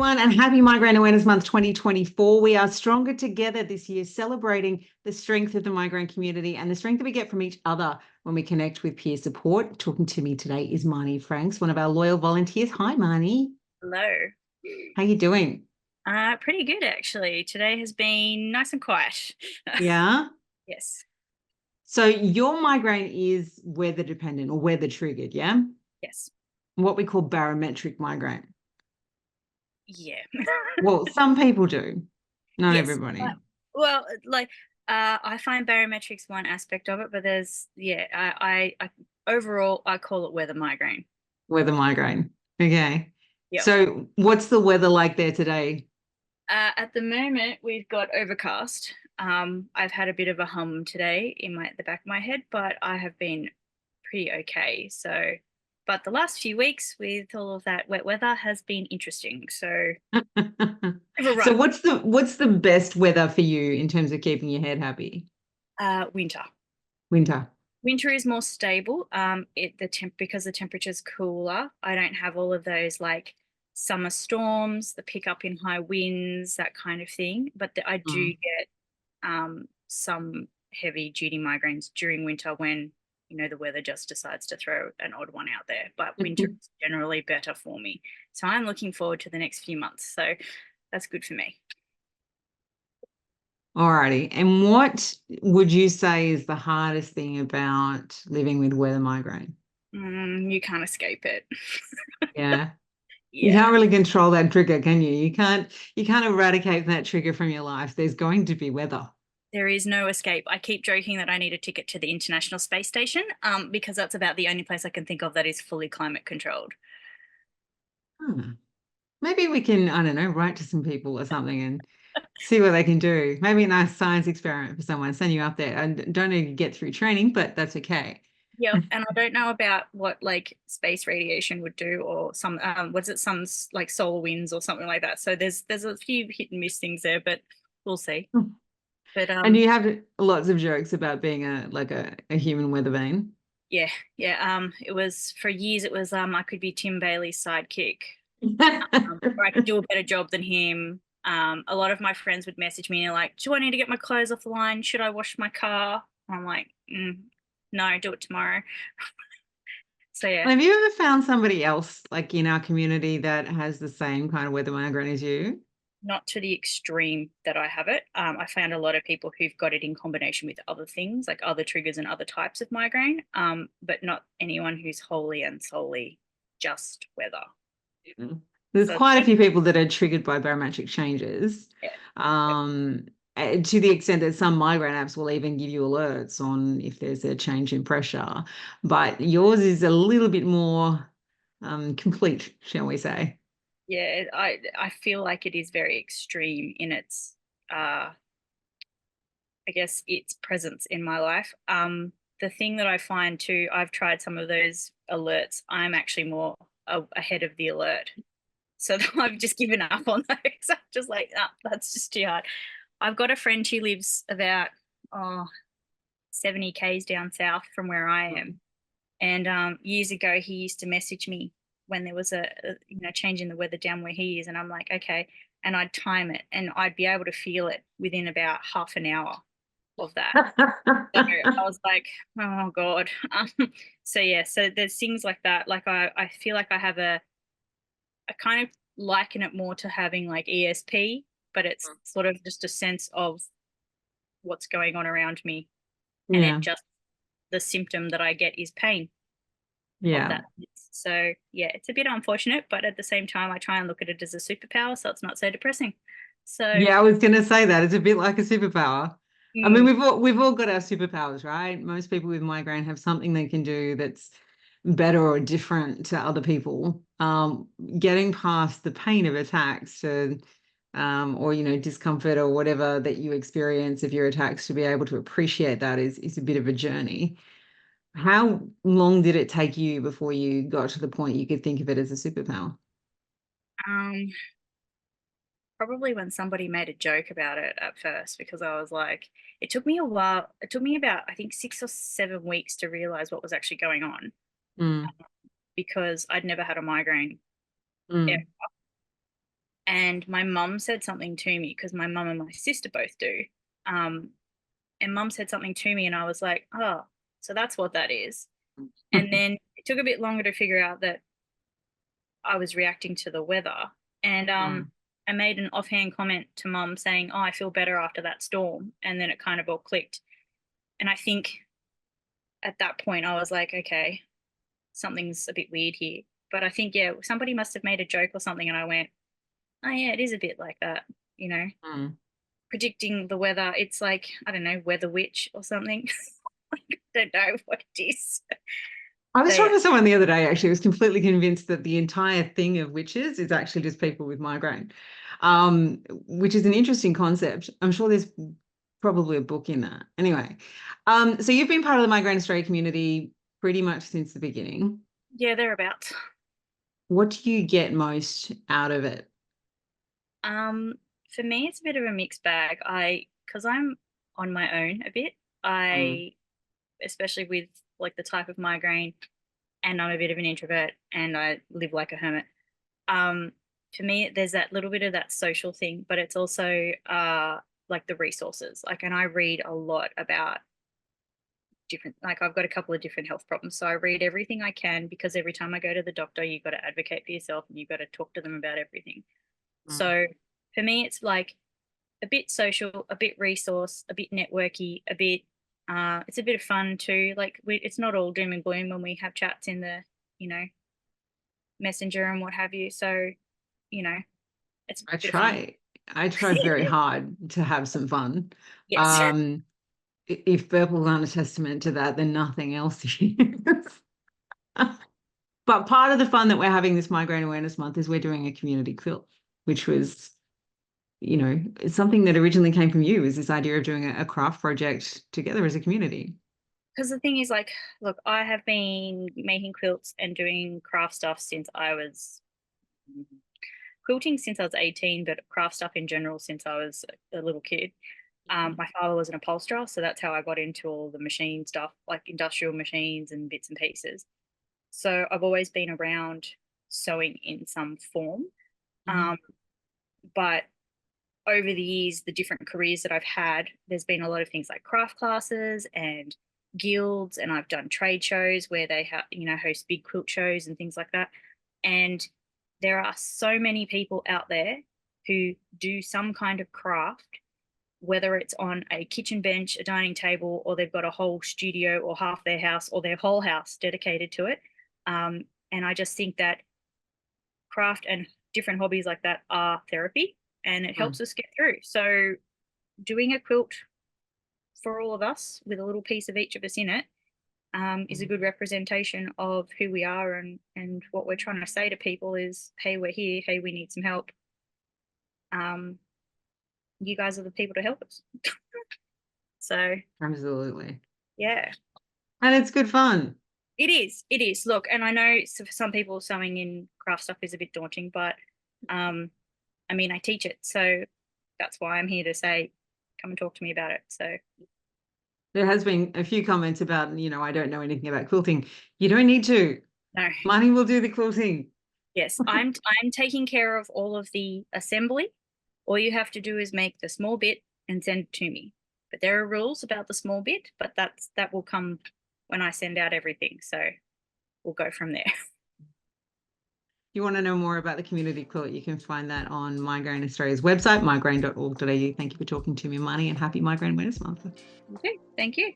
everyone, and happy Migraine Awareness Month 2024. We are stronger together this year, celebrating the strength of the migraine community and the strength that we get from each other when we connect with peer support. Talking to me today is Marni Franks, one of our loyal volunteers. Hi, Marni. Hello. How you doing? Pretty good, actually. Today has been nice and quiet. Yeah. Yes. So your migraine is weather dependent or weather triggered, yeah? Yes. What we call barometric migraine. Yeah. Well, some people do, not Yes. everybody. Well, I find barometrics one aspect of it, but I overall I call it weather migraine. Weather migraine. Okay. Yep. So what's the weather like there today? At the moment, we've got overcast. I've had a bit of a hum today in the back of my head, but I have been pretty okay. So, but the last few weeks with all of that wet weather has been interesting. So, So overrun. what's the best weather for you in terms of keeping your head happy? Winter. Winter. Winter is more stable. Because the temperature's cooler. I don't have all of those like summer storms, the pickup in high winds, that kind of thing. But I do Mm. get some heavy duty migraines during winter when the weather just decides to throw an odd one out there. But winter is generally better for me, so I'm looking forward to the next few months. So that's good for me. Alrighty. And what would you say is the hardest thing about living with weather migraine? You can't escape it. Yeah. You Yeah. can't really control that trigger, can you? You can't eradicate that trigger from your life. There's going to be weather. There is no escape. I keep joking that I need a ticket to the International Space Station, because that's about the only place I can think of that is fully climate controlled. Hmm. Maybe we can, I don't know, write to some people or something and see what they can do. Maybe a nice science experiment for someone, send you up there. I don't need to get through training, but that's okay. Yep, and I don't know about what like space radiation would do, or some like solar winds or something like that. So there's a few hit and miss things there, but we'll see. But And you have lots of jokes about being a human weather vane. yeah, yeah. It was for years. It was I could be Tim Bailey's sidekick, or I could do a better job than him. A lot of my friends would message me and they're like, "Do I need to get my clothes off the line? Should I wash my car?" I'm like, "No, do it tomorrow." So yeah. And have you ever found somebody else like in our community that has the same kind of weather migraine as you? Not to the extreme that I have it. I found a lot of people who've got it in combination with other things, like other triggers and other types of migraine, but not anyone who's wholly and solely just weather. Mm. There's So quite a few people that are triggered by barometric changes, yeah, um, to the extent that some migraine apps will even give you alerts on if there's a change in pressure. But yours is a little bit more complete, shall we say? yeah, I feel like it is very extreme in its, I guess, its presence in my life. The thing that I find too, I've tried some of those alerts. I'm actually more ahead of the alert. So I've just given up on those. I'm just like, that's just too hard. I've got a friend who lives about 70 k's down south from where I am. And years ago, he used to message me when there was a change in the weather down where he is, and I'm like, okay, and I'd time it, and I'd be able to feel it within about half an hour of that. So I was like, oh God. So yeah, so there's things like that. Like I feel like I kind of liken it more to having like ESP, but it's sort of just a sense of what's going on around me, and it Yeah, just the symptom that I get is pain of yeah. that. So yeah, it's a bit unfortunate, but at the same time, I try and look at it as a superpower, so it's not so depressing. So Yeah, I was going to say that. It's a bit like a superpower. I mean, mm, we've all got our superpowers, right? Most people with migraine have something they can do that's better or different to other people. Getting past the pain of attacks to, or discomfort or whatever that you experience of your attacks, to be able to appreciate that is a bit of a journey. How long did it take you before you got to the point you could think of it as a superpower? um, probably when somebody made a joke about it at first, because I was like, it took me a while. It took me about I think 6 or 7 weeks to realize what was actually going on, Mm, because I'd never had a migraine. mm, And my mum said something to me, because my mum and my sister both do. And mum said something to me, and I was like, oh, so that's what that is. And then it took a bit longer to figure out that I was reacting to the weather. And I made an offhand comment to mum saying, oh, I feel better after that storm. And then it kind of all clicked. And I think at that point I was like, okay, something's a bit weird here. But I think, yeah, somebody must have made a joke or something, and I went, oh yeah, it is a bit like that, predicting the weather. It's like, I don't know, weather witch or something. I don't know what it is. I was So, talking yeah. to someone the other day, actually, was completely convinced that the entire thing of witches is actually just people with migraine, which is an interesting concept. I'm sure there's probably a book in that. Anyway, so you've been part of the Migraine Australia community pretty much since the beginning. Yeah, thereabouts. What do you get most out of it? For me, it's a bit of a mixed bag. Because I'm on my own a bit, especially with like the type of migraine, and I'm a bit of an introvert and I live like a hermit. For me, there's that little bit of that social thing, but it's also like the resources. Like, and I read a lot about different, like I've got a couple of different health problems. So I read everything I can, because every time I go to the doctor, you've got to advocate for yourself and you've got to talk to them about everything. So for me, it's like a bit social, a bit resource, a bit networky, a bit it's a bit of fun too. Like it's not all doom and gloom when we have chats in the, messenger and what have you. So, it's a bit of fun. I try very hard to have some fun. Yes. If purples aren't a testament to that, then nothing else is. But part of the fun that we're having this Migraine Awareness Month is we're doing a community quilt, which was, it's something that originally came from you, is this idea of doing a craft project together as a community. Because the thing is, like, look, I have been making quilts and doing craft stuff since I was quilting since I was 18, but craft stuff in general since I was a little kid. My father was an upholsterer, so that's how I got into all the machine stuff, like industrial machines and bits and pieces. So I've always been around sewing in some form. But over the years, the different careers that I've had, there's been a lot of things like craft classes and guilds, and I've done trade shows where they have, host big quilt shows and things like that. And there are so many people out there who do some kind of craft, whether it's on a kitchen bench, a dining table, or they've got a whole studio or half their house or their whole house dedicated to it. And I just think that craft and different hobbies like that are therapy, and it helps us get through. So doing a quilt for all of us with a little piece of each of us in it is a good representation of who we are, and what we're trying to say to people is, hey, we're here, hey, we need some help. You guys are the people to help us. So Absolutely. yeah. And it's good fun. It is. Look, and I know for some people sewing in craft stuff is a bit daunting, but I mean, I teach it, so that's why I'm here to say, come and talk to me about it. So there has been a few comments about, I don't know anything about quilting. You don't need to. no. Marni will do the quilting. Yes, I'm taking care of all of the assembly. All you have to do is make the small bit and send it to me. But there are rules about the small bit, but that will come when I send out everything. So we'll go from there. If you want to know more about the community quilt, you can find that on Migraine Australia's website, migraine.org.au. Thank you for talking to me, Marni, and happy Migraine Awareness Month. Okay, thank you.